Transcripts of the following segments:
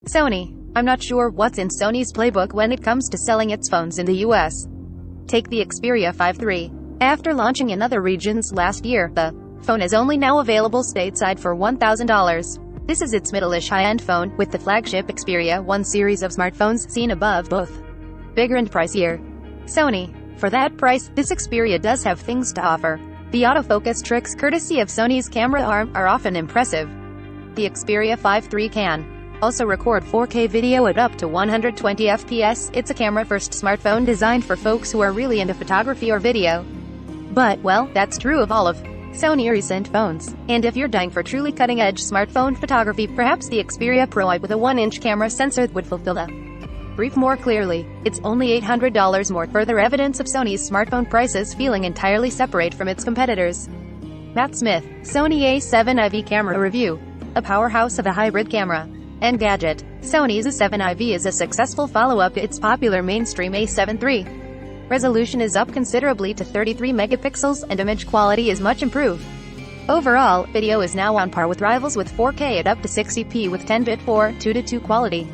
Sony. I'm not sure what's in Sony's playbook when it comes to selling its phones in the US. Take the Xperia 5 III. After launching in other regions last year, the phone is only now available stateside for $1,000. This is its middle-ish high-end phone, with the flagship Xperia 1 series of smartphones seen above, both bigger and pricier. Sony. For that price, this Xperia does have things to offer. The autofocus tricks courtesy of Sony's camera arm are often impressive. The Xperia 5 III can also record 4K video at up to 120 FPS. It's a camera-first smartphone designed for folks who are really into photography or video. But, well, that's true of all of Sony recent phones. And if you're dying for truly cutting-edge smartphone photography, perhaps the Xperia Pro with a 1-inch camera sensor would fulfill the brief more clearly. It's only $800 more, further evidence of Sony's smartphone prices feeling entirely separate from its competitors. Matt Smith, Sony A7 IV Camera Review. A powerhouse of a hybrid camera. Engadget. Sony's A7 IV is a successful follow-up to its popular mainstream A7 III. Resolution is up considerably to 33 megapixels, and image quality is much improved. Overall, video is now on par with rivals with 4K at up to 60p with 10-bit 4:2:2 quality.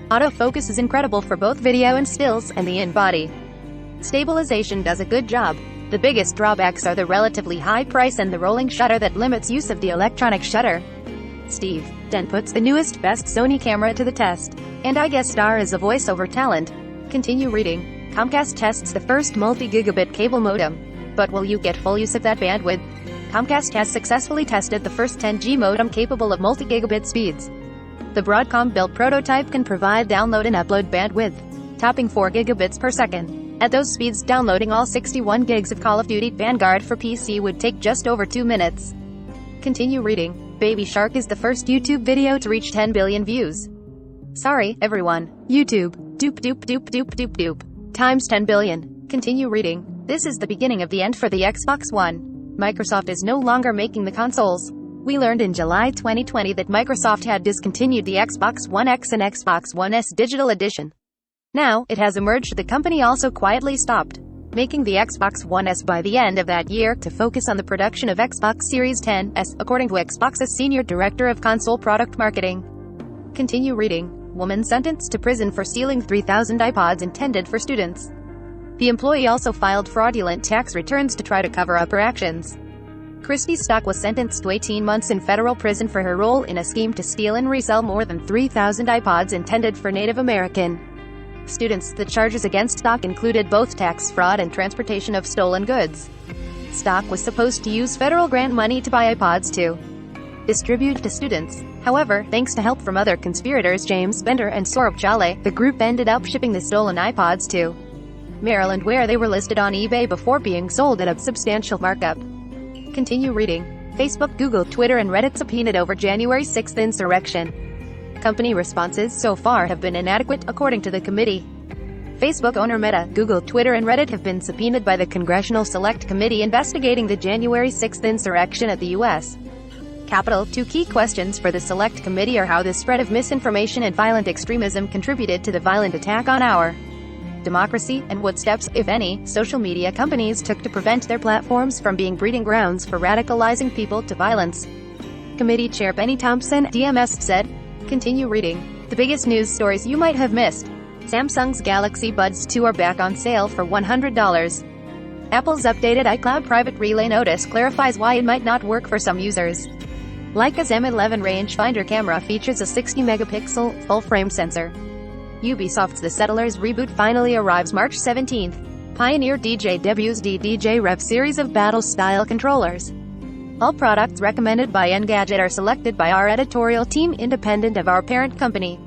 Autofocus is incredible for both video and stills, and the in-body stabilization does a good job. The biggest drawbacks are the relatively high price and the rolling shutter that limits use of the electronic shutter. Steve then puts the newest, best Sony camera to the test. And I guest star as a voiceover talent. Continue reading. Comcast tests the first multi-gigabit cable modem. But will you get full use of that bandwidth? Comcast has successfully tested the first 10G modem capable of multi-gigabit speeds. The Broadcom-built prototype can provide download and upload bandwidth, topping 4 gigabits per second. At those speeds, downloading all 61 gigs of Call of Duty Vanguard for PC would take just over 2 minutes. Continue reading. Baby Shark is the first YouTube video to reach 10 billion views. Sorry, everyone. YouTube. Doop doop doop doop doop doop. Times 10 billion. Continue reading. This is the beginning of the end for the Xbox One. Microsoft is no longer making the consoles. We learned in July 2020 that Microsoft had discontinued the Xbox One X and Xbox One S Digital Edition. Now, it has emerged the company also quietly stopped making the Xbox One S by the end of that year to focus on the production of Xbox Series X, according to Xbox's Senior Director of Console Product Marketing. Continue reading. Woman sentenced to prison for stealing 3,000 iPods intended for students. The employee also filed fraudulent tax returns to try to cover up her actions. Christy Stock was sentenced to 18 months in federal prison for her role in a scheme to steal and resell more than 3,000 iPods intended for Native American students. The charges against Stock included both tax fraud and transportation of stolen goods. Stock was supposed to use federal grant money to buy iPods to distribute to students. However, thanks to help from other conspirators James Bender and Saurabh Chale, the group ended up shipping the stolen iPods to Maryland, where they were listed on eBay before being sold at a substantial markup. Continue reading. Facebook, Google, Twitter and Reddit subpoenaed over January 6th insurrection. Company responses so far have been inadequate, according to the committee. Facebook owner Meta, Google, Twitter and Reddit have been subpoenaed by the Congressional Select Committee investigating the January 6th insurrection at the U.S. Capitol. 2 key questions for the Select Committee are how the spread of misinformation and violent extremism contributed to the violent attack on our democracy, and what steps, if any, social media companies took to prevent their platforms from being breeding grounds for radicalizing people to violence. Committee Chair Benny Thompson, DMS, said. Continue reading. The biggest news stories you might have missed. Samsung's Galaxy Buds 2 are back on sale for $100. Apple's updated iCloud Private Relay Notice clarifies why it might not work for some users. Leica's M11 rangefinder camera features a 60-megapixel, full-frame sensor. Ubisoft's The Settlers reboot finally arrives March 17th. Pioneer DJ debuts the DJ Rev series of battle-style controllers. All products recommended by Engadget are selected by our editorial team independent of our parent company.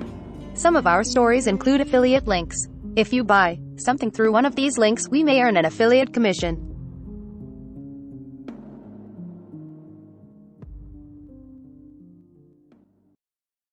Some of our stories include affiliate links. If you buy something through one of these links, we may earn an affiliate commission.